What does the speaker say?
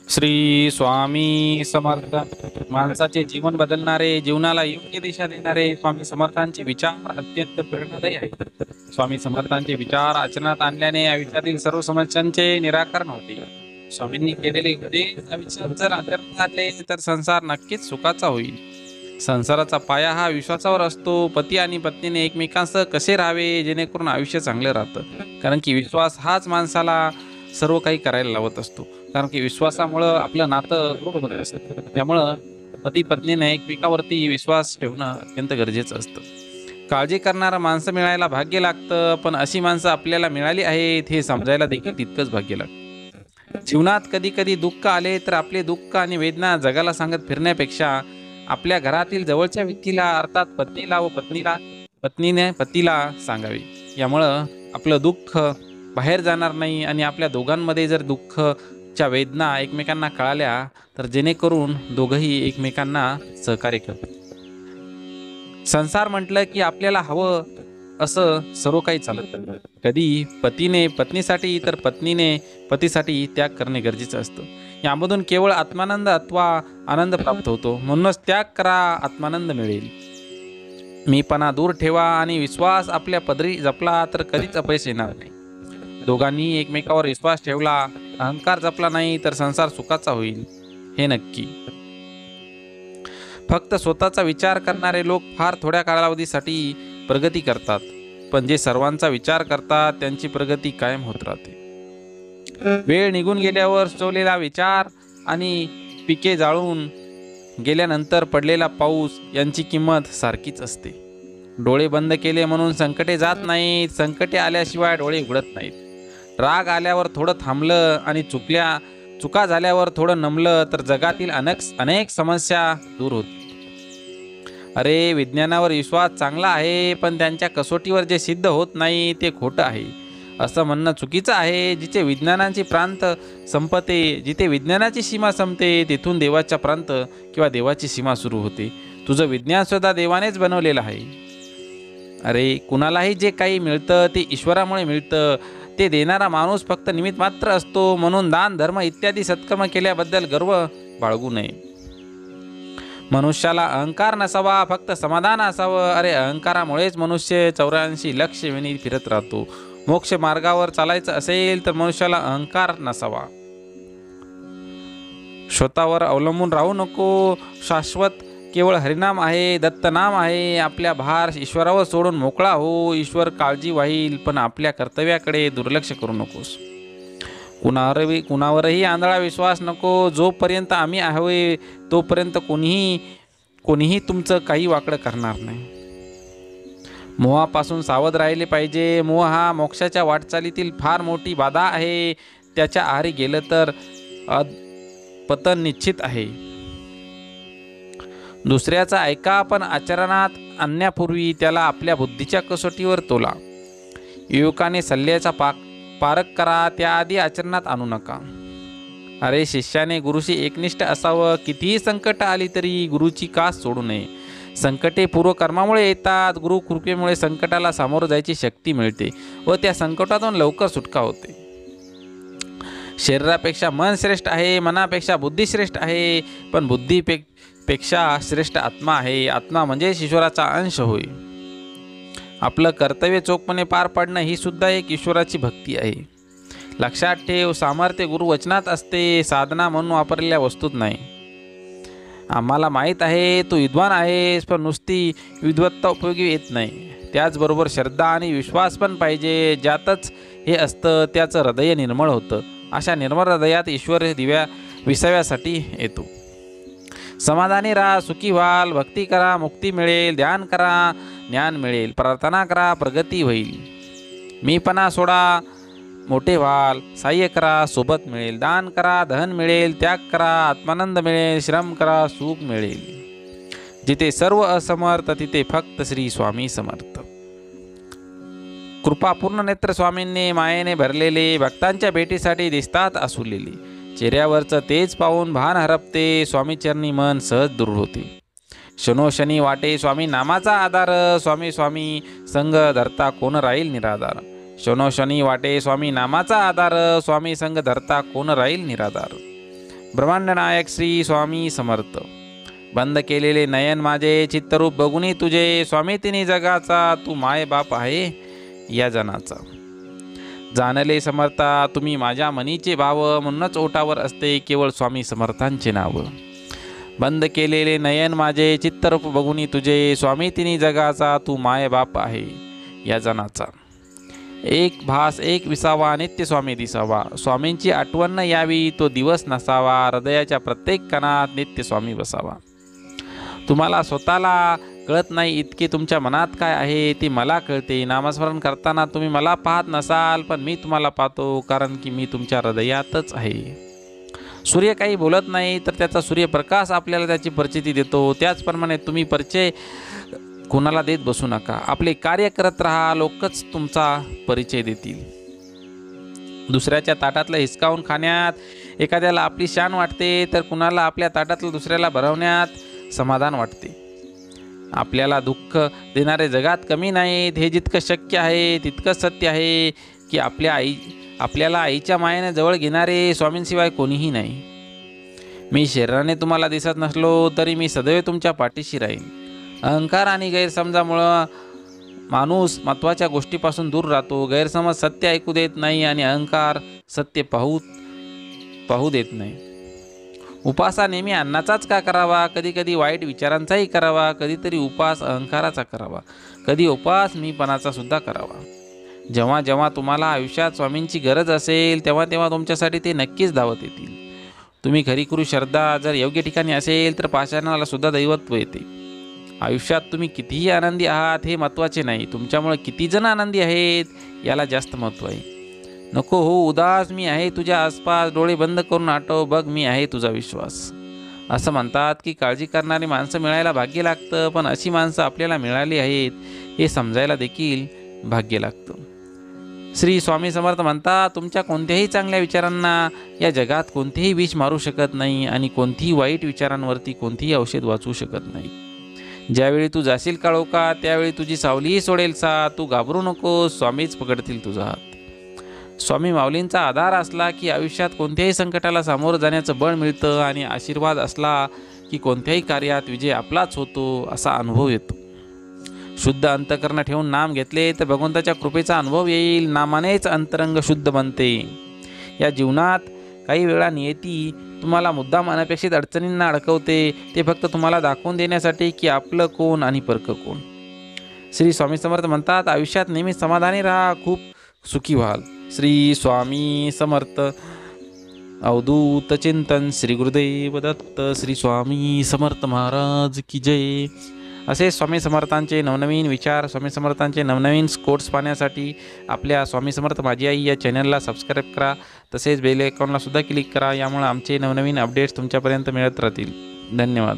श्री स्वामी समर्थ. माणसाचे जीवन बदलणारे, जीवनाला योग्य दिशा देणारे स्वामी समर्थांचे विचार अत्यंत प्रेरणादायी आहेत. स्वामी समर्थांचे विचार आचरणात आणल्याने आयुष्यातील सर्व समस्यांचे निराकरण होते. स्वामींनी केलेले उपदेश विचार जर आचरणात आणले तर संसार नक्कीच सुखाचा होईल. संसाराचा पाया हा विश्वासावर असतो. पती आणि पत्नीने एकमेकांसह कसे राहावे जेणेकरून आयुष्य चांगलं राहतं. कारण की विश्वास हाच माणसाला सर्व काही करायला लावत असतो. कारण की विश्वासामुळं आपलं नातं दृढ होत असतं. त्यामुळं पती पत्नीने एकमेकावरती विश्वास ठेवणं अत्यंत गरजेचं असतं. काळजी करणारं माणसं मिळायला भाग्य लागतं, पण अशी माणसं आपल्याला मिळाली आहेत हे समजायला देखील तितकंच भाग्य लागतं. जीवनात कधी कधी दुःख आले तर आपले दुःख आणि वेदना जगाला सांगत फिरण्यापेक्षा आपल्या घरातील जवळच्या व्यक्तीला अर्थात पत्नीला व पत्नीने पतीला सांगावे. यामुळं आपलं दुःख बाहेर जाणार नाही आणि आपल्या दोघांमध्ये जर दुःखच्या वेदना एकमेकांना कळाल्या तर जेणेकरून दोघंही एकमेकांना सहकार्य करतील. संसार म्हटलं की आपल्याला हवं असं सर्व काही चालत नाही. कधी पतीने पत्नीसाठी तर पत्नीने पतीसाठी त्याग करणे गरजेचं असतं. यामधून केवळ आत्मानंद अथवा आनंद प्राप्त होतो. म्हणूनच त्याग करा, आत्मानंद मिळेल. मीपणा दूर ठेवा आणि विश्वास आपल्या पदरी जपला तर कधीच अपयश येणार नाही. दोघांनी एकमेकावर विश्वास ठेवला, अहंकार जपला नाही तर संसार सुखाचा होईल हे नक्की. फक्त स्वतःचा विचार करणारे लोक फार थोड्या कालावधीसाठी प्रगती करतात, पण जे सर्वांचा विचार करतात त्यांची प्रगती कायम होत राहते. वेळ निघून गेल्यावर सुचवलेला विचार आणि पिके जाळून गेल्यानंतर पडलेला पाऊस यांची किंमत सारखीच असते. डोळे बंद केले म्हणून संकटे जात नाहीत, संकटे आल्याशिवाय डोळे उघडत नाहीत. राग आल्यावर थोडं थांबलं आणि चुका झाल्यावर थोडं नमलं तर जगातील अनेक समस्या दूर होतील. अरे, विज्ञानावर विश्वास चांगला आहे, पण त्यांच्या कसोटीवर जे सिद्ध होत नाही ते खोटं आहे असं म्हणणं चुकीचं आहे. जिथे विज्ञानाची प्रांत संपते, जिथे विज्ञानाची सीमा संपते, तिथून देवाचा प्रांत किंवा देवाची सीमा सुरू होते. तुझं विज्ञान सुद्धा देवानेच बनवलेलं आहे. अरे, कुणालाही जे काही मिळतं ते ईश्वरामुळे मिळतं. ते देणारा माणूस फक्त निमित्त मात्र असतो. म्हणून दान धर्म इत्यादी सत्कर्म केल्याबद्दल गर्व बाळगू नये. मनुष्याला अहंकार नसावा, फक्त समाधान असावं. अरे, अहंकारामुळेच मनुष्य 84 लक्ष वेणी फिरत राहतो. मोक्ष मार्गावर चालायचं असेल तर मनुष्याला अहंकार नसावा. स्वतःवर अवलंबून राहू नको. शाश्वत केवळ हरिनाम आहे, दत्तनाम आहे. आपल्या भार ईश्वरावर सोडून मोकळा हो. ईश्वर काळजी वाहील, पण आपल्या कर्तव्याकडे दुर्लक्ष करू नकोस. कुणावरही आंधळा विश्वास नको. जोपर्यंत आम्ही आहे तोपर्यंत कोणीही तुमचं काही वाकडं करणार नाही. मोहापासून सावध राहिले पाहिजे. मोह हा मोक्षाच्या वाटचालीतील फार मोठी बाधा आहे. त्याच्या आहारी गेलं तर पतन निश्चित आहे. दुसऱ्याचा ऐका, पण आचरणात आणण्यापूर्वी त्याला आपल्या बुद्धीच्या कसोटीवर तोला. युवकाने सल्ल्याचा पारख करा, त्याआधी आचरणात आणू नका. अरे, शिष्याने गुरुशी एकनिष्ठ असावं. कितीही संकट आली तरी गुरुची कास सोडू नये. संकटे पूर्वकर्मामुळे येतात. गुरु कृपेमुळे संकटाला सामोरं जायची शक्ती मिळते व त्या संकटातून लवकर सुटका होते. शरीरापेक्षा मन श्रेष्ठ आहे, मनापेक्षा बुद्धी श्रेष्ठ आहे, पण बुद्धीपेक्षा श्रेष्ठ आत्मा आहे. आत्मा म्हणजे ईश्वराचा अंश होय. आपलं कर्तव्य चोखपणे पार पाडणं ही सुद्धा एक ईश्वराची भक्ती आहे. लक्षात ठेव, सामर्थ्य गुरुवचनात असते, साधना म्हणून वापरलेल्या वस्तूत नाही. आम्हाला माहीत आहे तू विद्वान आहेस, पण नुसती विद्वत्ता उपयोगी येत नाही. त्याचबरोबर श्रद्धा आणि विश्वास पण पाहिजे. ज्यातच हे असतं त्याचं हृदय निर्मळ होतं. अशा निर्मळ हृदयात ईश्वर विसाव्यासाठी येतो. समाधानी राहा, सुखी व्हाल. भक्ती करा, मुक्ती मिळेल. ध्यान करा, ज्ञान मिळेल. प्रार्थना करा, प्रगती होईल. मीपणा सोडा, मोठे व्हाल. सहाय्य करा, सोबत मिळेल. दान करा, धन मिळेल. त्याग करा, आत्मानंद मिळेल. श्रम करा, सुख मिळेल. जिथे सर्व असमर्थ तिथे फक्त श्री स्वामी समर्थ. कृपापूर्ण नेत्र स्वामींनी मायेने भरलेले, भक्तांच्या भेटीसाठी दिसतात आसुलेले. चेहऱ्यावरचं तेज पाहून भान हरपते. स्वामीचरणी मन सहज दूर होते. शनोशनी वाटे स्वामी नामाचा आधार. स्वामी स्वामी संग धरता कोण राहील निराधार. शनोशनी वाटे स्वामी नामाचा आधार. स्वामी संग धरता कोण राहील निराधार. ब्रह्मांड नायक श्री स्वामी समर्थ. बंद केलेले नयन माझे चित्तरूप बघुनी तुझे, स्वामी तिन्ही जगाचा तू माय बाप आहे या जनाचा. जाणले समर्था तुम्ही माझ्या मनीचे भाव, म्हणूनच ओटावर असते केवळ स्वामी समर्थांचे नाव. बंद केलेले नयन माझे चित्तरूप बघुनी तुझे, स्वामी तिन्ही जगाचा तू माय बाप आहे या जनाचा. एक भास एक विसावा नित्य स्वामी दिसावा, स्वामींची आठवण न यावी तो दिवस नसावा, हृदयाच्या प्रत्येक कणात नित्य स्वामी बसावा. तुम्हाला स्वतःला कळत नाही इतके तुमच्या मनात काय आहे ते मला कळते. नामस्मरण करताना तुम्ही मला पाहत नसाल, पण मी तुम्हाला पाहतो, कारण की मी तुमच्या हृदयातच आहे. सूर्य काही बोलत नाही तर त्याचा सूर्यप्रकाश आपल्याला त्याची परिचिती देतो. त्याचप्रमाणे तुम्ही परिचय कोणाला देत बसू नका. आपले कार्य करत राहा, लोकच तुमचा परिचय देतील. दुसऱ्याच्या ताटातलं हिसकावून खाण्यात एखाद्याला आपली शान वाटते, तर कुणाला आपल्या ताटातलं दुसऱ्याला भरवण्यात समाधान वाटते. आपल्याला दुःख देणारे जगात कमी नाहीत हे जितकं शक्य आहे तितकंच सत्य आहे की आपल्याला आईच्या मायेने जवळ घेणारे स्वामींशिवाय कोणीही नाही. मी शरीराने तुम्हाला दिसत नसलो तरी मी सदैव तुमच्या पाठीशी राहीन. अहंकार आणि गैरसमजामुळं माणूस महत्त्वाच्या गोष्टीपासून दूर राहतो. गैरसमज सत्य ऐकू देत नाही आणि अहंकार सत्य पाहू देत नाही. उपास नेहमी अन्नाचाच का करावा, कधी कधी वाईट विचारांचाही करावा, कधीतरी उपास अहंकाराचा करावा, कधी उपास मीपणाचा सुद्धा करावा. जेव्हा जेव्हा तुम्हाला आयुष्यात स्वामींची गरज असेल तेव्हा तेव्हा तुमच्यासाठी ते नक्कीच धावत येतील. तुम्ही खरी करू श्रद्धा जर योग्य ठिकाणी असेल तर पाषाणाला सुद्धा दैवत्व येते. आयुष्यात तुम्ही कितीही आनंदी आहात हे महत्त्वाचे नाही, तुमच्यामुळे किती जण आनंदी आहेत याला जास्त महत्त्व आहे. नको हो उदास, मी आहे तुझ्या आसपास, डोळे बंद करून आठव बघ मी आहे तुझा विश्वास. असं म्हणतात की काळजी करणारी माणसं मिळायला भाग्य लागतं, पण अशी माणसं आपल्याला मिळाली आहेत हे समजायला देखील भाग्य लागतं. श्री स्वामी समर्थ म्हणतात तुमच्या कोणत्याही चांगल्या विचारांना या जगात कोणतेही विष मारू शकत नाही आणि कोणतीही वाईट विचारांवरती कोणतेही औषध वाचवू शकत नाही. ज्यावेळी तू जाशील काळोखा त्यावेळी तुझी सावलीही सोडेल सा. तू घाबरू नको, स्वामीच पकडतील तुझा हात. स्वामी माऊलींचा आधार असला की आयुष्यात कोणत्याही संकटाला सामोरं जाण्याचं बळ मिळतं आणि आशीर्वाद असला की कोणत्याही कार्यात विजय आपलाच होतो असा अनुभव येतो. शुद्ध अंतकरण ठेवून नाम घेतले तर भगवंताच्या कृपेचा अनुभव येईल. नामानेच अंतरंग शुद्ध बनते. या जीवनात काही वेळा नियती तुम्हाला मुद्दाम अनपेक्षित अडचणींना अडकवते, ते फक्त तुम्हाला दाखवून देण्यासाठी की आपलं कोण आणि परक कोण. श्री स्वामी समर्थ म्हणतात आयुष्यात नेहमी समाधानी राहा, खूप सुखी व्हाल. श्री स्वामी समर्थ. अवधूत चिंतन श्री गुरुदेव दत्त. श्री स्वामी समर्थ महाराज की जय. असे स्वामी समर्थांचे नवनवीन विचार, स्वामी समर्थांचे नवनवीन कोट्स पाहण्यासाठी आपल्या स्वामी समर्थ माझी आई या चॅनलला सबस्क्राईब करा. तसेच बेल आयकॉनला सुद्धा क्लिक करा. यामुळे आमचे नवनवीन अपडेट्स तुमच्यापर्यंत मिळत राहतील. धन्यवाद.